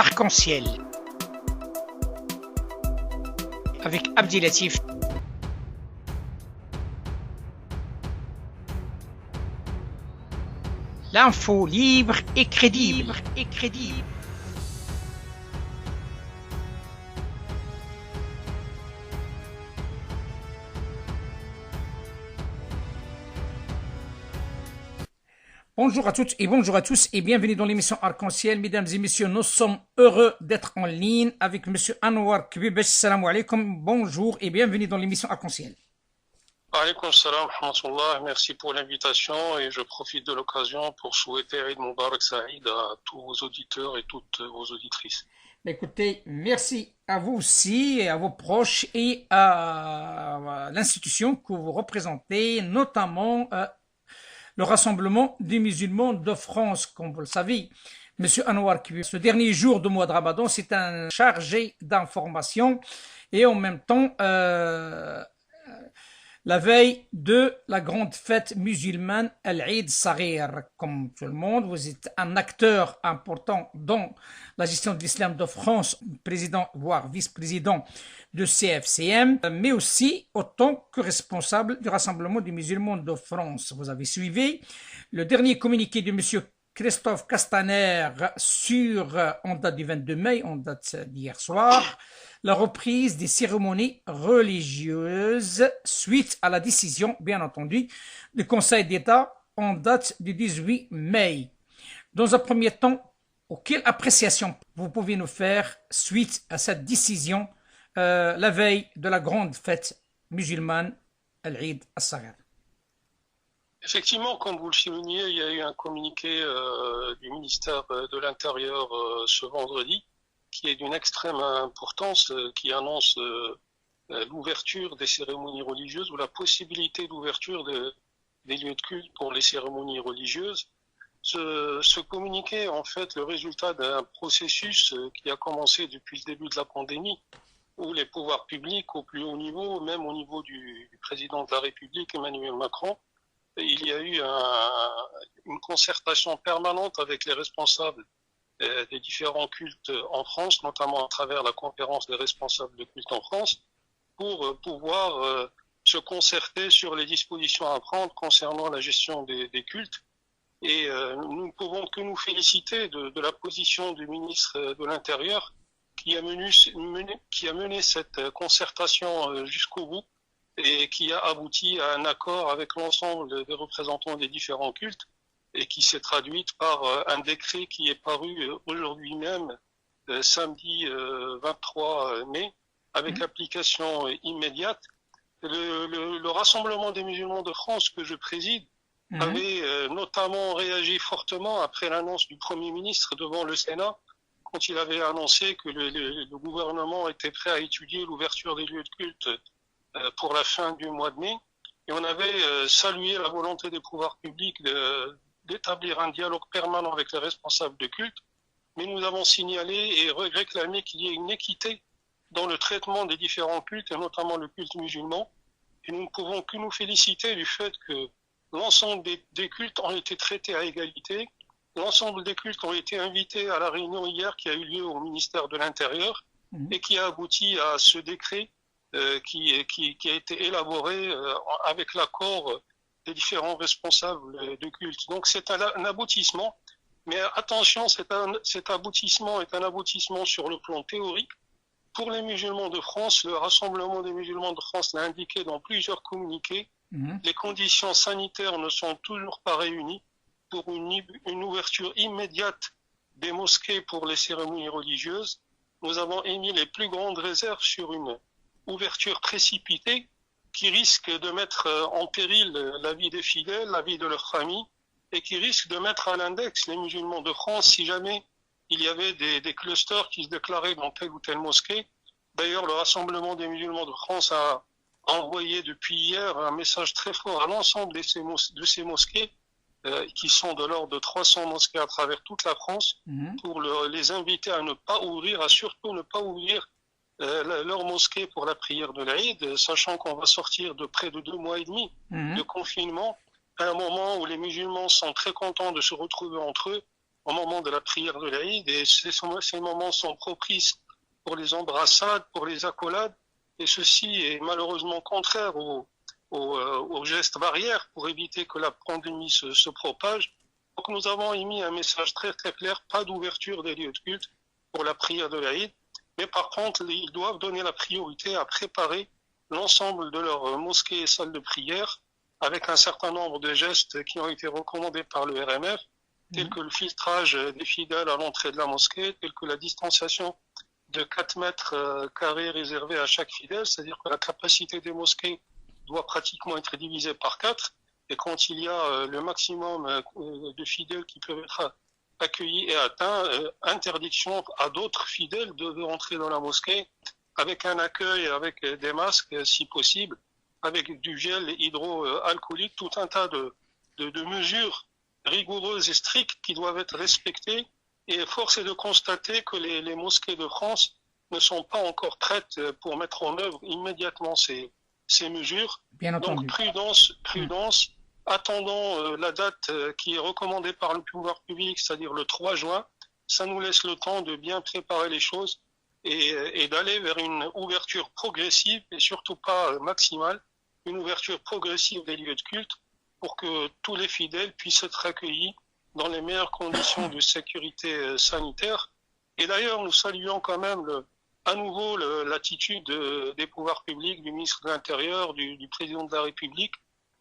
Arc-en-ciel avec Abdilatif. L'info libre et crédible. Bonjour à toutes et bonjour à tous et bienvenue dans l'émission Arc-en-ciel. Mesdames et messieurs, nous sommes heureux d'être en ligne avec monsieur Anwar Kbibesh. Salam alaikum, bonjour et bienvenue dans l'émission Arc-en-ciel. Alaykoum salam, rahmatullah. Merci pour l'invitation et je profite de l'occasion pour souhaiter Eid Mubarak Saïd à tous vos auditeurs et toutes vos auditrices. Écoutez, merci à vous aussi et à vos proches et à l'institution que vous représentez, notamment le Rassemblement des musulmans de France. Comme vous le savez, monsieur Anwar Kbibesh, ce dernier jour du mois de Ramadan, c'est un chargé d'informations et en même temps la veille de la grande fête musulmane Al-Eid Saghir. Comme tout le monde, vous êtes un acteur important dans la gestion de l'islam de France, président voire vice-président de CFCM, mais aussi autant que responsable du Rassemblement des musulmans de France. Vous avez suivi le dernier communiqué de monsieur Christophe Castaner en date du 22 mai, en date d'hier soir, la reprise des cérémonies religieuses suite à la décision, bien entendu, du Conseil d'État en date du 18 mai. Dans un premier temps, quelle appréciation vous pouvez nous faire suite à cette décision la veille de la grande fête musulmane Al-Eid As-Saghir? Effectivement, comme vous le soulignez, il y a eu un communiqué du ministère de l'Intérieur ce vendredi qui est d'une extrême importance, qui annonce l'ouverture des cérémonies religieuses ou la possibilité d'ouverture des lieux de culte pour les cérémonies religieuses. Ce communiqué est en fait le résultat d'un processus qui a commencé depuis le début de la pandémie, où les pouvoirs publics au plus haut niveau, même au niveau du président de la République, Emmanuel Macron, il y a eu une concertation permanente avec les responsables des différents cultes en France, notamment à travers la conférence des responsables de culte en France, pour pouvoir se concerter sur les dispositions à prendre concernant la gestion des cultes. Et nous ne pouvons que nous féliciter de la position du ministre de l'Intérieur qui a mené cette concertation jusqu'au bout et qui a abouti à un accord avec l'ensemble des représentants des différents cultes et qui s'est traduite par un décret qui est paru aujourd'hui même, samedi 23 mai, avec application immédiate. Le Rassemblement des musulmans de France que je préside avait notamment réagi fortement après l'annonce du Premier ministre devant le Sénat, quand il avait annoncé que le gouvernement était prêt à étudier l'ouverture des lieux de culte pour la fin du mois de mai. Et on avait salué la volonté des pouvoirs publics d'établir un dialogue permanent avec les responsables de culte, mais nous avons signalé et réclamé qu'il y ait une équité dans le traitement des différents cultes, et notamment le culte musulman. Et nous ne pouvons que nous féliciter du fait que l'ensemble des cultes ont été traités à égalité. L'ensemble des cultes ont été invités à la réunion hier qui a eu lieu au ministère de l'Intérieur et qui a abouti à ce décret qui a été élaboré avec l'accord des différents responsables de culte. Donc c'est un aboutissement, mais attention, cet aboutissement est un aboutissement sur le plan théorique. Pour les musulmans de France, le Rassemblement des musulmans de France l'a indiqué dans plusieurs communiqués, les conditions sanitaires ne sont toujours pas réunies pour une ouverture immédiate des mosquées pour les cérémonies religieuses. Nous avons émis les plus grandes réserves sur une ouverture précipitée qui risque de mettre en péril la vie des fidèles, la vie de leurs familles, et qui risque de mettre à l'index les musulmans de France si jamais il y avait des clusters qui se déclaraient dans telle ou telle mosquée. D'ailleurs, le Rassemblement des musulmans de France a envoyé depuis hier un message très fort à l'ensemble de ces mosquées, qui sont de l'ordre de 300 mosquées à travers toute la France, pour les inviter à ne pas ouvrir, à surtout ne pas ouvrir leur mosquée pour la prière de l'Aïd, sachant qu'on va sortir de près de 2 mois et demi de confinement, à un moment où les musulmans sont très contents de se retrouver entre eux, au moment de la prière de l'Aïd, et ces moments sont propices pour les embrassades, pour les accolades, et ceci est malheureusement contraire aux gestes barrières pour éviter que la pandémie se propage. Donc nous avons émis un message très très clair, pas d'ouverture des lieux de culte pour la prière de l'Aïd, mais par contre ils doivent donner la priorité à préparer l'ensemble de leurs mosquées et salles de prière avec un certain nombre de gestes qui ont été recommandés par le RMF, tels que le filtrage des fidèles à l'entrée de la mosquée, tels que la distanciation de 4 mètres carrés réservés à chaque fidèle, c'est-à-dire que la capacité des mosquées doit pratiquement être divisée par 4, et quand il y a le maximum de fidèles qui peuvent être accueillis et atteints, interdiction à d'autres fidèles de rentrer dans la mosquée avec un accueil, avec des masques si possible, avec du gel hydroalcoolique, tout un tas de mesures rigoureuses et strictes qui doivent être respectées. Et force est de constater que les mosquées de France ne sont pas encore prêtes pour mettre en œuvre immédiatement ces mesures. Bien entendu. Donc prudence. Attendons la date qui est recommandée par le pouvoir public, c'est-à-dire le 3 juin. Ça nous laisse le temps de bien préparer les choses et d'aller vers une ouverture progressive et surtout pas maximale, une ouverture progressive des lieux de culte pour que tous les fidèles puissent être accueillis dans les meilleures conditions de sécurité sanitaire. Et d'ailleurs, nous saluons quand même à nouveau l'attitude des pouvoirs publics, du ministre de l'Intérieur, du président de la République,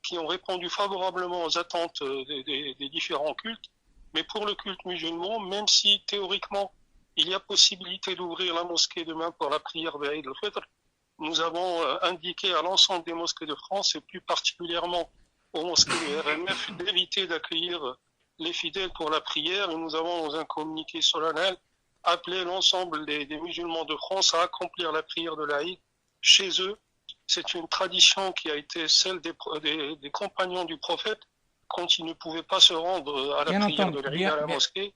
qui ont répondu favorablement aux attentes des différents cultes. Mais pour le culte musulman, même si théoriquement il y a possibilité d'ouvrir la mosquée demain pour la prière d'Aïd al-Fitr, nous avons indiqué à l'ensemble des mosquées de France et plus particulièrement aux mosquées du RMF d'éviter d'accueillir les fidèles pour la prière, et nous avons dans un communiqué solennel appelé l'ensemble des musulmans de France à accomplir la prière de l'Aïd chez eux. C'est une tradition qui a été celle des compagnons du prophète quand ils ne pouvaient pas se rendre à la prière de l'Aïd à la mosquée.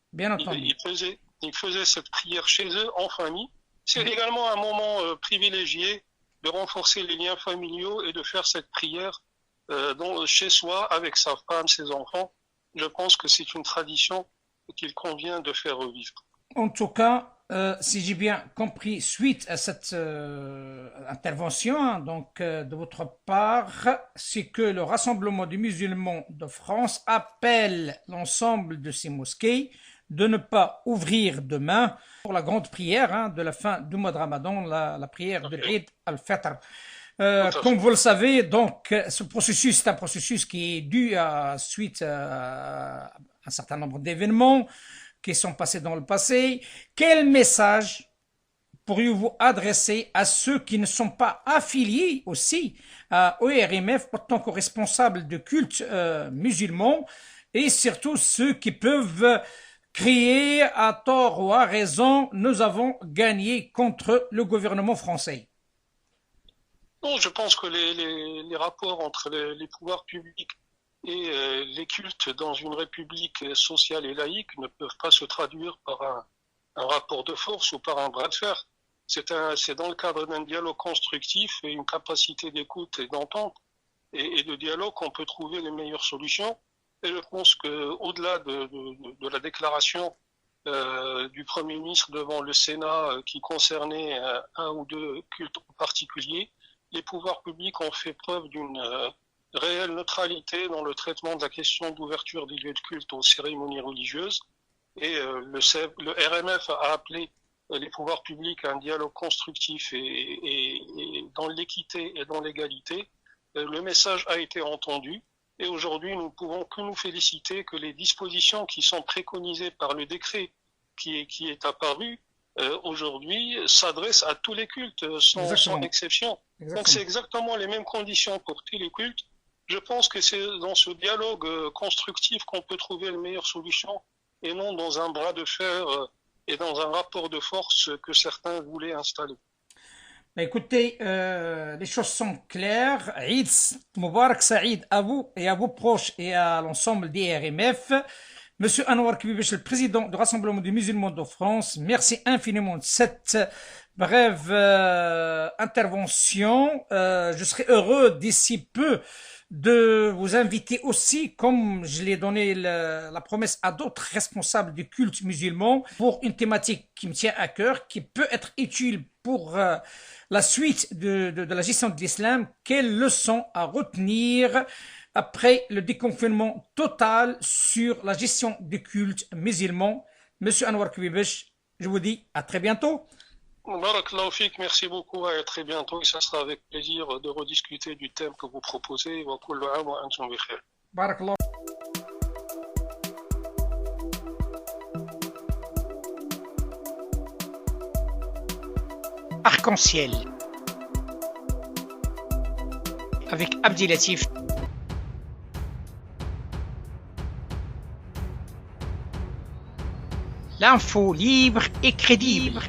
Ils faisaient cette prière chez eux en famille. C'est également un moment privilégié de renforcer les liens familiaux et de faire cette prière chez soi avec sa femme, ses enfants. Je pense que c'est une tradition qu'il convient de faire revivre. En tout cas, si j'ai bien compris, suite à cette intervention de votre part, c'est que le Rassemblement des musulmans de France appelle l'ensemble de ces mosquées de ne pas ouvrir demain pour la grande prière de la fin du mois de Ramadan, la prière de l'Eid al-Fitr. Comme vous le savez, donc, ce processus est un processus qui est dû suite à un certain nombre d'événements qui sont passés dans le passé. Quel message pourriez-vous adresser à ceux qui ne sont pas affiliés aussi au RMF en tant que responsables de culte musulmans, et surtout ceux qui peuvent crier à tort ou à raison, nous avons gagné contre le gouvernement français? Non, je pense que les rapports entre les pouvoirs publics et les cultes dans une république sociale et laïque ne peuvent pas se traduire par un rapport de force ou par un bras de fer. C'est dans le cadre d'un dialogue constructif et une capacité d'écoute et d'entente et de dialogue qu'on peut trouver les meilleures solutions. Et je pense qu'au-delà de la déclaration du Premier ministre devant le Sénat qui concernait un ou deux cultes en particulier, les pouvoirs publics ont fait preuve d'une réelle neutralité dans le traitement de la question d'ouverture des lieux de culte aux cérémonies religieuses. Et le RMF a appelé les pouvoirs publics à un dialogue constructif et dans l'équité et dans l'égalité. Le message a été entendu. Et aujourd'hui, nous ne pouvons que nous féliciter que les dispositions qui sont préconisées par le décret qui est apparu aujourd'hui s'adressent à tous les cultes sans exception. Exactement. Donc c'est exactement les mêmes conditions pour tous les cultes. Je pense que c'est dans ce dialogue constructif qu'on peut trouver les meilleures solutions et non dans un bras de fer et dans un rapport de force que certains voulaient installer. Écoutez, les choses sont claires. Eid Moubarak Saïd à vous et à vos proches et à l'ensemble des RMF. Monsieur Anouar Kibibesh, le président du Rassemblement des musulmans de France, merci infiniment de cette brève intervention. Je serai heureux d'ici peu de vous inviter aussi, comme je l'ai donné la promesse à d'autres responsables du culte musulman, pour une thématique qui me tient à cœur, qui peut être utile pour la suite de la gestion de l'islam. Quelles leçons à retenir après le déconfinement total sur la gestion du culte musulman? Monsieur Anwar Koubibesh, je vous dis à très bientôt. Barakallahu fik, merci beaucoup et à très bientôt. Et ça sera avec plaisir de rediscuter du thème que vous proposez. Wa kullu aam wa antum bi khair. Barakallah. Arc-en-ciel avec Abdilatif. L'info libre et crédible.